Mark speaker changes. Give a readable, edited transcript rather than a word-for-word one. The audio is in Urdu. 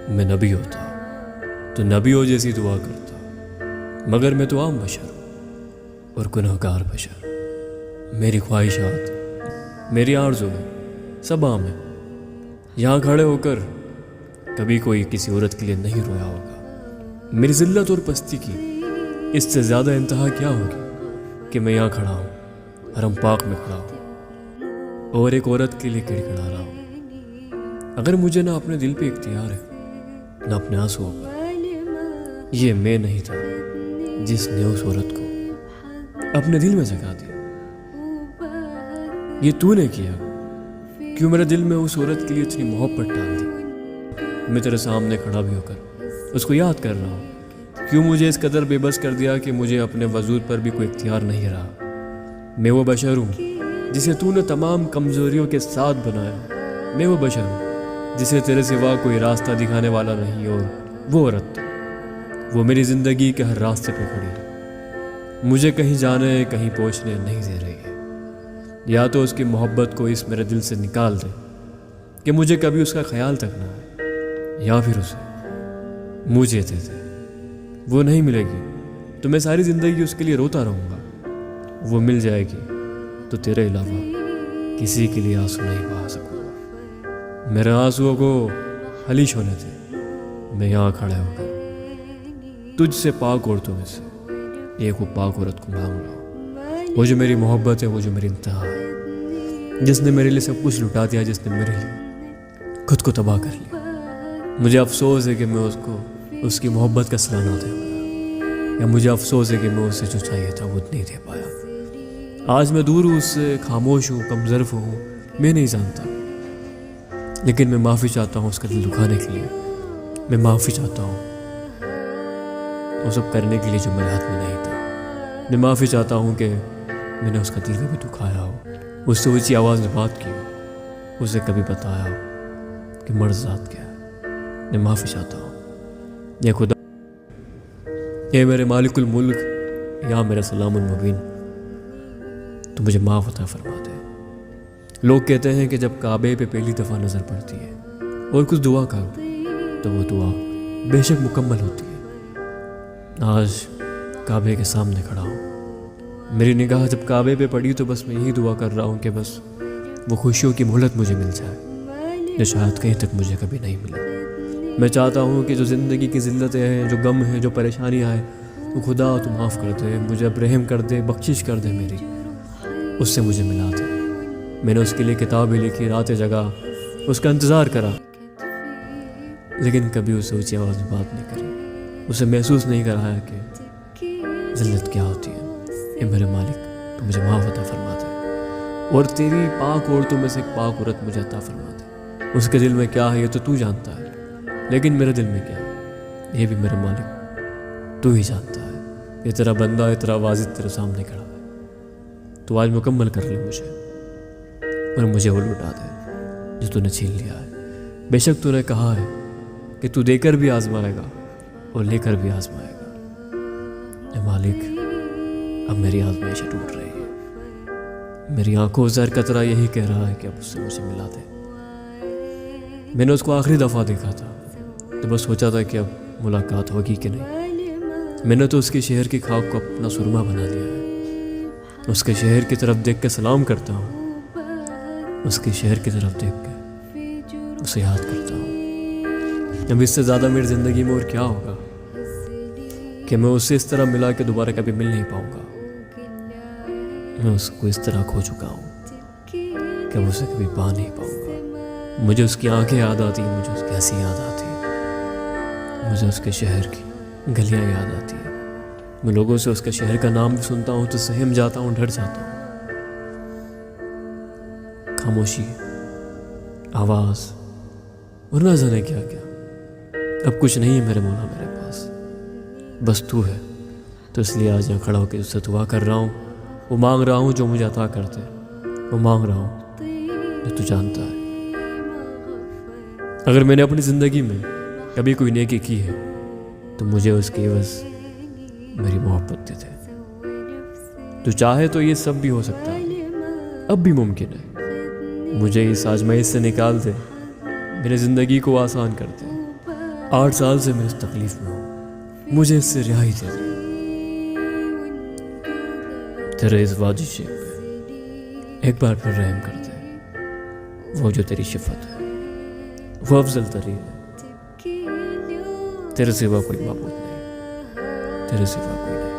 Speaker 1: میں نبی ہوتا تو نبیوں جیسی دعا کرتا، مگر میں تو عام بشر ہوں اور گنہگار بشر۔ میری خواہشات، میری آرزویں سب عام ہیں۔ یہاں کھڑے ہو کر کبھی کوئی کسی عورت کے لیے نہیں رویا ہوگا۔ میری ذلت اور پستی کی اس سے زیادہ انتہا کیا ہوگی کہ میں یہاں کھڑا ہوں، حرم پاک میں کھڑا ہوں اور ایک عورت کے لیے کڑکڑا رہا ہوں۔ اگر مجھے نہ اپنے دل پہ اختیار ہے نہ اپنے آنسوؤں پر، یہ میں نہیں تھا جس نے اس عورت کو اپنے دل میں جگہ دیا، یہ تو نے کیا۔ کیوں میرے دل میں اس عورت کے لیے اتنی محبت ڈال دی؟ میں تیرے سامنے کھڑا بھی ہو کر اس کو یاد کر رہا ہوں۔ کیوں مجھے اس قدر بے بس کر دیا کہ مجھے اپنے وجود پر بھی کوئی اختیار نہیں رہا؟ میں وہ بشر ہوں جسے تو نے تمام کمزوریوں کے ساتھ بنایا۔ میں وہ بشر ہوں جسے تیرے سوا کوئی راستہ دکھانے والا نہیں، اور وہ عورت وہ میری زندگی کے ہر راستے پہ کھڑی ہے، مجھے کہیں جانے کہیں پہنچنے نہیں دے رہی ہے۔ یا تو اس کی محبت کو اس میرے دل سے نکال دے کہ مجھے کبھی اس کا خیال تک نہ آئے، یا پھر اسے مجھے دے دے۔ وہ نہیں ملے گی تو میں ساری زندگی اس کے لیے روتا رہوں گا۔ وہ مل جائے گی تو تیرے علاوہ کسی کے لیے آنسو نہیں بہا سکوں گا۔ میرے آنسوؤں کو خلیش ہونے دے، میں یہاں کھڑے ہو کر تجھ سے پاک عورتوں میں سے ایک وہ پاک عورت کو مانگ رہا ہوں، وہ جو میری محبت ہے، وہ جو میری انتہا ہے، جس نے میرے لیے سب کچھ لٹا دیا، جس نے میرے لیے خود کو تباہ کر لیا۔ مجھے افسوس ہے کہ میں اس کو اس کی محبت کا صلہ نہ دے پایا، یا مجھے افسوس ہے کہ میں اسے جو چاہیے تھا وہ نہیں دے پایا۔ آج میں دور ہوں اس سے، خاموش ہوں، کم ظرف ہوں، میں نہیں جانتا، لیکن میں معافی چاہتا ہوں اس کا دل دکھانے کے لیے۔ میں معافی چاہتا ہوں وہ سب کرنے کے لیے جو میرے ہاتھ میں نہیں تھا۔ میں معافی چاہتا ہوں کہ میں نے اس کا دل کبھی دکھایا ہو، اس سے اونچی آواز میں بات کی ہو، اسے کبھی بتایا ہو کہ مرد ذات کیا ہے۔ میں معافی چاہتا ہوں۔ یا خدا، اے میرے مالک الملک، یا میرا سلام المبین، تو مجھے معاف عطا فرما دے۔ لوگ کہتے ہیں کہ جب کعبے پہ پہلی دفعہ نظر پڑتی ہے اور کچھ دعا کرو تو وہ دعا بے شک مکمل ہوتی ہے۔ آج کعبے کے سامنے کھڑا ہوں، میری نگاہ جب کعبے پہ پڑی تو بس میں یہی دعا کر رہا ہوں کہ بس وہ خوشیوں کی مہلت مجھے مل جائے جو شاید کہیں تک مجھے کبھی نہیں ملی۔ میں چاہتا ہوں کہ جو زندگی کی ذلتیں ہیں، جو غم ہیں، جو پریشانیاں ہیں، وہ خدا تو معاف کر دے، مجھے اب رحم کر دے، بخشش کر دے میری، اس سے مجھے ملا دے۔ میں نے اس کے لیے کتابیں لکھی، راتیں جگا، اس کا انتظار کرا، لیکن کبھی اسے اونچی آواز میں بات نہیں کری، اسے محسوس نہیں کرایا کہ ذلت کیا ہوتی ہے۔ اے میرے مالک، تو مجھے معاف عطا فرما دے، اور تیری پاک عورتوں میں سے ایک پاک عورت مجھے عطا فرما دے۔ اس کے دل میں کیا ہے یہ تو جانتا ہے، لیکن میرے دل میں کیا ہے یہ بھی میرے مالک تو ہی جانتا ہے۔ یہ تیرا بندہ ہے، تیرا واجد تیرے سامنے کھڑا ہے، تو آج مکمل کر لے مجھے اور مجھے وہ لوٹا دے جو تو نے چھین لیا ہے۔ بے شک تو نے کہا ہے کہ تو دے کر بھی آزمائے گا اور لے کر بھی آزمائے گا۔ اے مالک، اب میری آزمائشیں ٹوٹ رہی ہے، میری آنکھوں زہر قطرہ یہی کہہ رہا ہے کہ اب اس سے مجھے ملا دے۔ میں نے اس کو آخری دفعہ دیکھا تھا تو بس سوچا تھا کہ اب ملاقات ہوگی کہ نہیں۔ میں نے تو اس کے شہر کی خاک کو اپنا سرما بنا لیا ہے، اس کے شہر کی طرف دیکھ کے سلام کرتا ہوں، اس کے شہر کی طرف دیکھ کے اسے یاد کرتا ہوں۔ اب اس سے زیادہ میری زندگی میں اور کیا ہوگا کہ میں اسے اس طرح ملا کہ دوبارہ کبھی مل نہیں پاؤں گا۔ میں اس کو اس طرح کھو چکا ہوں کہ اب اسے کبھی پا نہیں پاؤں گا۔ مجھے اس کی آنکھیں یاد آتی ہیں، مجھے اس کی ہنسی یاد آتی ہے، مجھے اس کے شہر کی گلیاں یاد آتی ہیں۔ میں لوگوں سے اس کے شہر کا نام بھی سنتا ہوں تو سہم جاتا ہوں، ڈر جاتا ہوں۔ خاموشی، آواز اور نہ جانے کیا کیا، اب کچھ نہیں ہے میرے مولا میرے پاس، بس تو ہے۔ تو اس لیے آج یہاں کھڑا ہو کے اس سے دعا کر رہا ہوں، وہ مانگ رہا ہوں جو مجھے عطا کرتے، وہ مانگ رہا ہوں جو تو جانتا ہے۔ اگر میں نے اپنی زندگی میں کبھی کوئی نیکی کی ہے تو مجھے اس کی عوض میری محبت دے دے۔ تو چاہے تو یہ سب بھی ہو سکتا ہے، اب بھی ممکن ہے۔ مجھے اس آزمائش سے نکال دے، میری زندگی کو آسان کر دے، 8 سال سے میں اس تکلیف میں ہوں، مجھے اس سے رہائی دے دے۔ تیرے اس وادی شیخ پہ ایک بار پھر رحم کر دے، وہ جو تیری شفت ہے، وہ افضل ترین ہے۔ تیرے سوا کوئی معبود نہیں، تیرے سوا کوئی نہیں۔